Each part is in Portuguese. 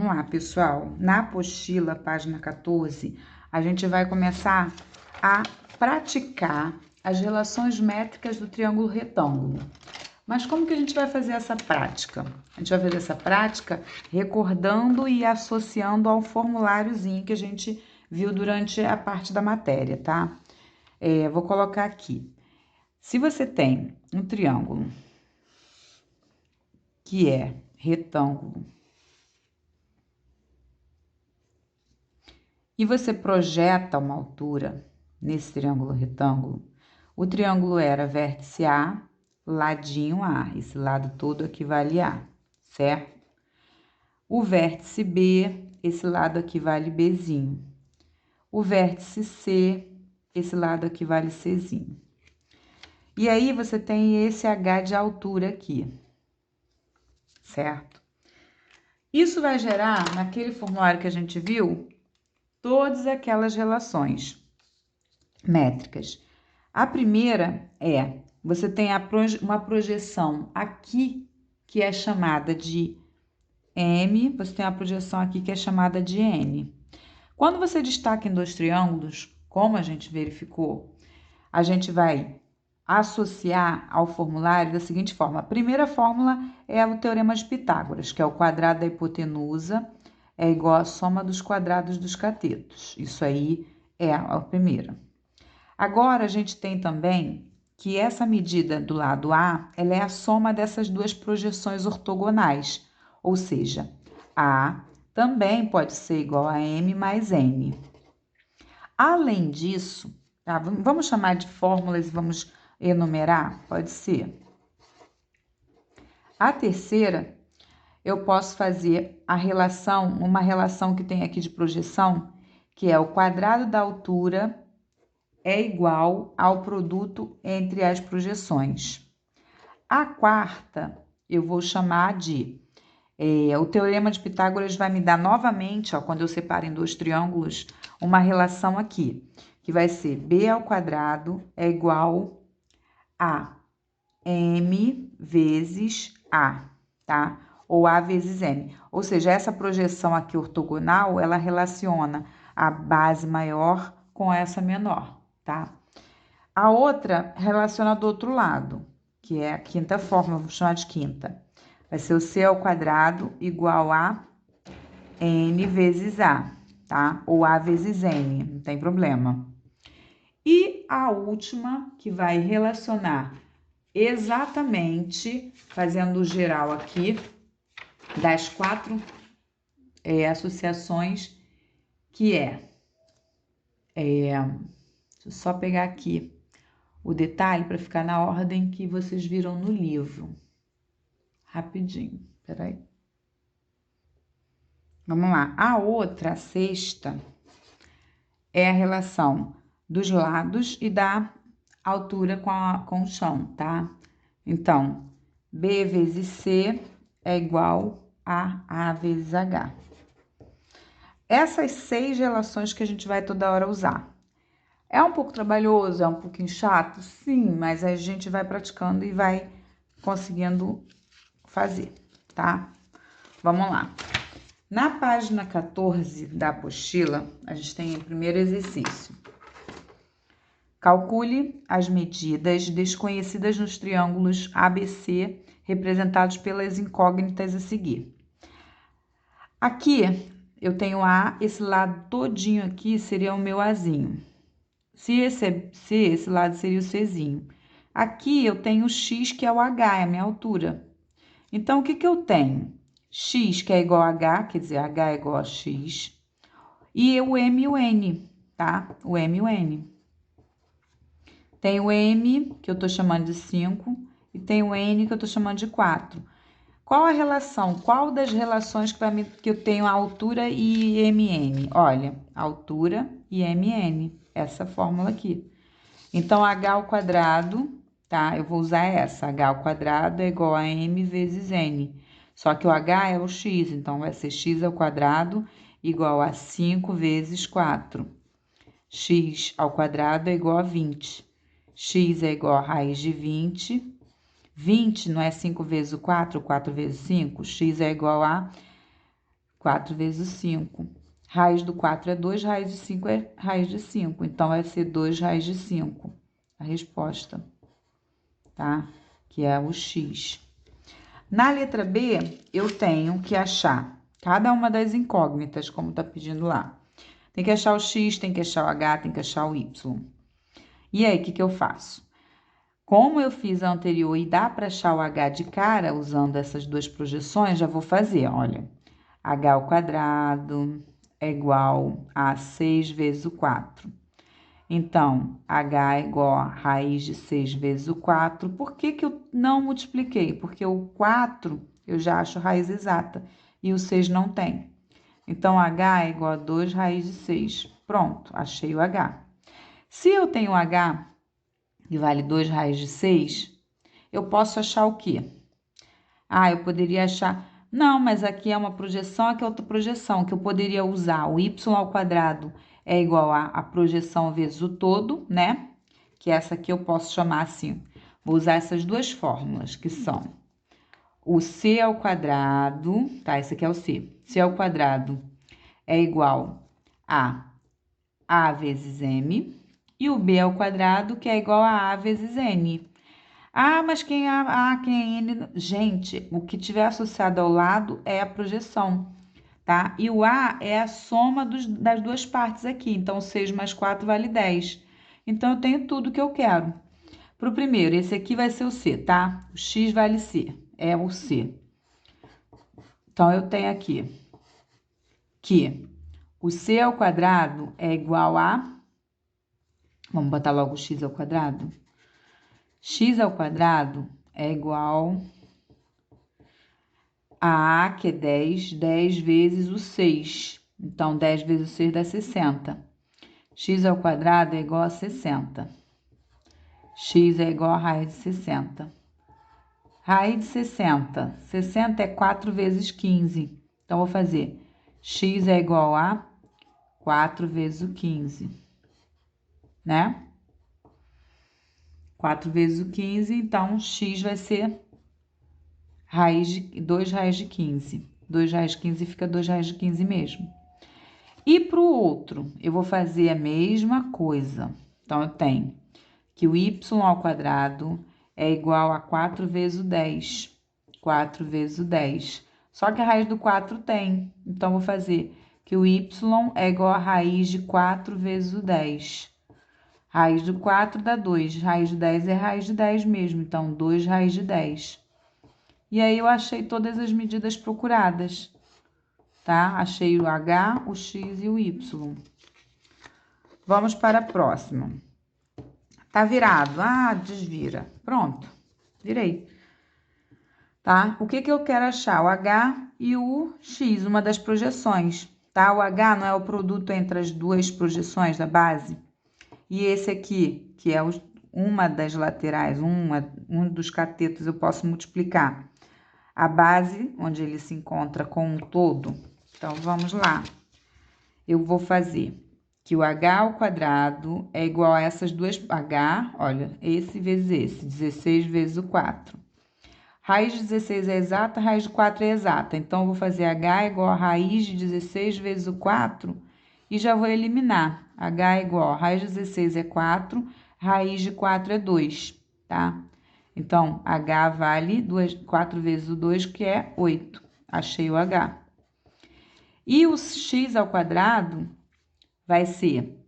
Vamos lá, pessoal. Na apostila, página 14, a gente vai começar a praticar as relações métricas do triângulo retângulo. Mas como que a gente vai fazer essa prática? A gente vai fazer essa prática recordando e associando ao formuláriozinho que a gente viu durante a parte da matéria, tá? Vou colocar aqui. Se você tem um triângulo que é retângulo e você projeta uma altura nesse triângulo retângulo, o triângulo era vértice A, ladinho A, esse lado todo equivale a, certo? O vértice B, esse lado equivale Bzinho. O vértice C, esse lado equivale Czinho. E aí, você tem esse H de altura aqui, certo? Isso vai gerar, naquele formulário que a gente viu, todas aquelas relações métricas. A primeira você tem uma projeção aqui, que é chamada de M, você tem uma projeção aqui que é chamada de N. Quando você destaca em dois triângulos, como a gente verificou, a gente vai associar ao formulário da seguinte forma. A primeira fórmula é o teorema de Pitágoras, que é o quadrado da hipotenusa é igual à soma dos quadrados dos catetos. Isso aí é a primeira. Agora, a gente tem também que essa medida do lado A, ela é a soma dessas duas projeções ortogonais, ou seja, A também pode ser igual a M mais N. Além disso, tá? Vamos chamar de fórmulas e vamos enumerar? Pode ser. A terceira, eu posso fazer uma relação que tem aqui de projeção, que é o quadrado da altura é igual ao produto entre as projeções. A quarta, eu vou chamar de... o teorema de Pitágoras vai me dar novamente, ó, quando eu separo em dois triângulos, uma relação aqui, que vai ser b ao quadrado é igual a m vezes a, tá? Ou a vezes m. Ou seja, essa projeção aqui ortogonal, ela relaciona a base maior com essa menor, tá? A outra relaciona do outro lado, que é a quinta fórmula, vou chamar de quinta. Vai ser o c ao quadrado igual a n vezes a, tá? Ou a vezes n, não tem problema. E a última, que vai relacionar exatamente, fazendo o geral aqui, das quatro associações, que deixa eu só pegar aqui o detalhe para ficar na ordem que vocês viram no livro. Rapidinho, peraí. Vamos lá. A outra, a sexta, é a relação dos lados e da altura com o chão, tá? Então, B vezes C é igual a A vezes H. Essas 6 relações que a gente vai toda hora usar. É um pouco trabalhoso, é um pouquinho chato? Sim, mas a gente vai praticando e vai conseguindo fazer, tá? Vamos lá. Na página 14 da apostila, a gente tem o primeiro exercício. Calcule as medidas desconhecidas nos triângulos ABC, representados pelas incógnitas a seguir. Aqui, eu tenho A, esse lado todinho aqui seria o meu Azinho. Se esse lado seria o Czinho. Aqui, eu tenho o X, que é o H, é a minha altura. Então, o que que eu tenho? X, que é igual a H, quer dizer, H é igual a X. E o M e o N, tá? O M e o N. Tem o M, que eu tô chamando de 5, e tem o N, que eu tô chamando de 4. Qual a relação? Qual das relações que eu tenho a altura e MN? Olha, altura e MN, essa fórmula aqui. Então, H ao quadrado, tá? Eu vou usar essa, H ao quadrado é igual a M vezes N. Só que o H é o X, então vai ser X ao quadrado igual a 5 vezes 4. X ao quadrado é igual a 20. X é igual a raiz de 20. 20 não é 5 vezes o 4 vezes 5? X é igual a 4 vezes 5. Raiz do 4 é 2, raiz de 5 é raiz de 5. Então, vai ser 2 raiz de 5. A resposta, tá? Que é o x. Na letra B, eu tenho que achar cada uma das incógnitas, como tá pedindo lá. Tem que achar o x, tem que achar o h, tem que achar o y. E aí, o que eu faço? Como eu fiz a anterior e dá para achar o h de cara, usando essas duas projeções, já vou fazer, olha. H ao quadrado é igual a 6 vezes o 4. Então, h é igual a raiz de 6 vezes o 4. Por que que eu não multipliquei? Porque o 4 eu já acho raiz exata e o 6 não tem. Então, h é igual a 2 raiz de 6. Pronto, achei o h. Se eu tenho h que vale 2 raiz de 6, eu posso achar o quê? Ah, eu poderia achar... Não, mas aqui é uma projeção, aqui é outra projeção, que eu poderia usar o y ao quadrado é igual a projeção vezes o todo, né? Que essa aqui eu posso chamar assim. Vou usar essas duas fórmulas, que são o c ao quadrado, tá? Esse aqui é o c. C ao quadrado é igual a vezes m, e o b ao quadrado, que é igual a vezes n. Ah, mas quem é n? Gente, o que tiver associado ao lado é a projeção, tá? E o a é a soma das duas partes aqui. Então, 6 mais 4 vale 10. Então, eu tenho tudo que eu quero. Para o primeiro, esse aqui vai ser o c, tá? O x vale c, é o c. Então, eu tenho aqui que o c ao quadrado é igual a... Vamos botar logo o x ao quadrado? X ao quadrado é igual a que é 10, 10 vezes o 6. Então, 10 vezes o 6 dá 60. X ao quadrado é igual a 60. X é igual a raiz de 60. Raiz de 60. 60 é 4 vezes 15. Então, vou fazer x é igual a 4 vezes o 15, né? 4 vezes o 15, então, x vai ser 2 raiz de 15. 2 raiz de 15 fica 2 raiz de 15 mesmo. E para o outro, eu vou fazer a mesma coisa. Então, eu tenho que o y ao quadrado é igual a 4 vezes o 10. 4 vezes o 10. Só que a raiz do 4 tem. Então, vou fazer que o y é igual a raiz de 4 vezes o 10. Raiz do 4 dá 2. Raiz de 10 é raiz de 10 mesmo. Então, 2 raiz de 10. E aí, eu achei todas as medidas procuradas, tá? Achei o h, o x e o y. Vamos para a próxima. Tá virado. Ah, desvira. Pronto. Virei. Tá? O que que eu quero achar? O h e o x, uma das projeções, tá? O h não é o produto entre as duas projeções da base? E esse aqui, que é uma das laterais, um dos catetos, eu posso multiplicar a base, onde ele se encontra com um todo. Então, vamos lá. Eu vou fazer que o h ao quadrado é igual a essas duas... h, olha, esse vezes esse, 16 vezes o 4. Raiz de 16 é exata, raiz de 4 é exata. Então, eu vou fazer h igual a raiz de 16 vezes o 4 e já vou eliminar. H é igual a raiz de 16 é 4, raiz de 4 é 2, tá? Então, h vale 4 vezes o 2, que é 8. Achei o h. E o x ao quadrado vai ser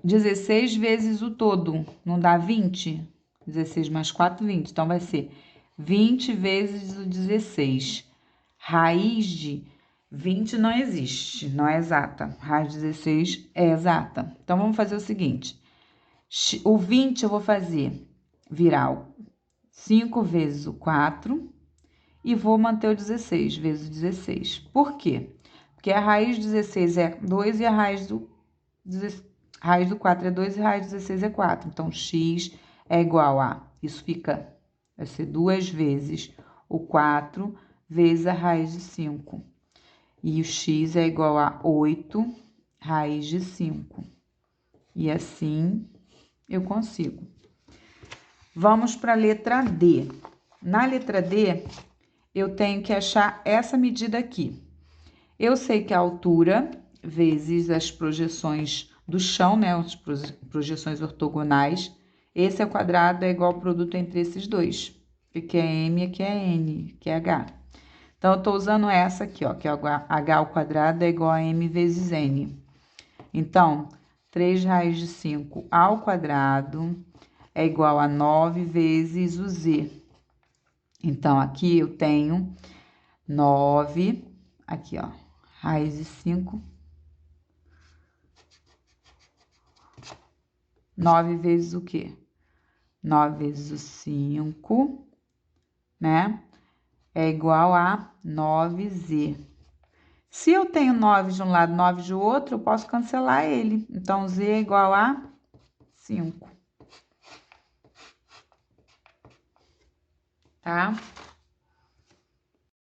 16 vezes o todo, não dá 20? 16 mais 4, 20. Então, vai ser 20 vezes o 16. Raiz de 20 não existe, não é exata. Raiz de 16 é exata. Então, vamos fazer o seguinte. O 20 eu vou fazer virar 5 vezes o 4 e vou manter o 16 vezes o 16. Por quê? Porque a raiz de 16 é 2 e a raiz do 4 é 2 e a raiz de 16 é 4. Então, x é igual a... Isso vai ser 2 vezes o 4 vezes a raiz de 5. E o x é igual a 8 raiz de 5. E assim eu consigo. Vamos para a letra D. Na letra D, eu tenho que achar essa medida aqui. Eu sei que a altura vezes as projeções do chão, né, as projeções ortogonais, esse ao quadrado é igual ao produto entre esses dois. Aqui é M, aqui é N, aqui é H. Então, eu tô usando essa aqui, ó, que é H ao quadrado é igual a M vezes N. Então, 3 raiz de 5 ao quadrado é igual a 9 vezes o Z. Então, aqui eu tenho 9, aqui, ó, raiz de 5. 9 vezes o quê? 9 vezes o 5, né? É igual a 9Z. Se eu tenho 9 de um lado, 9 de outro, eu posso cancelar ele. Então, Z é igual a 5. Tá?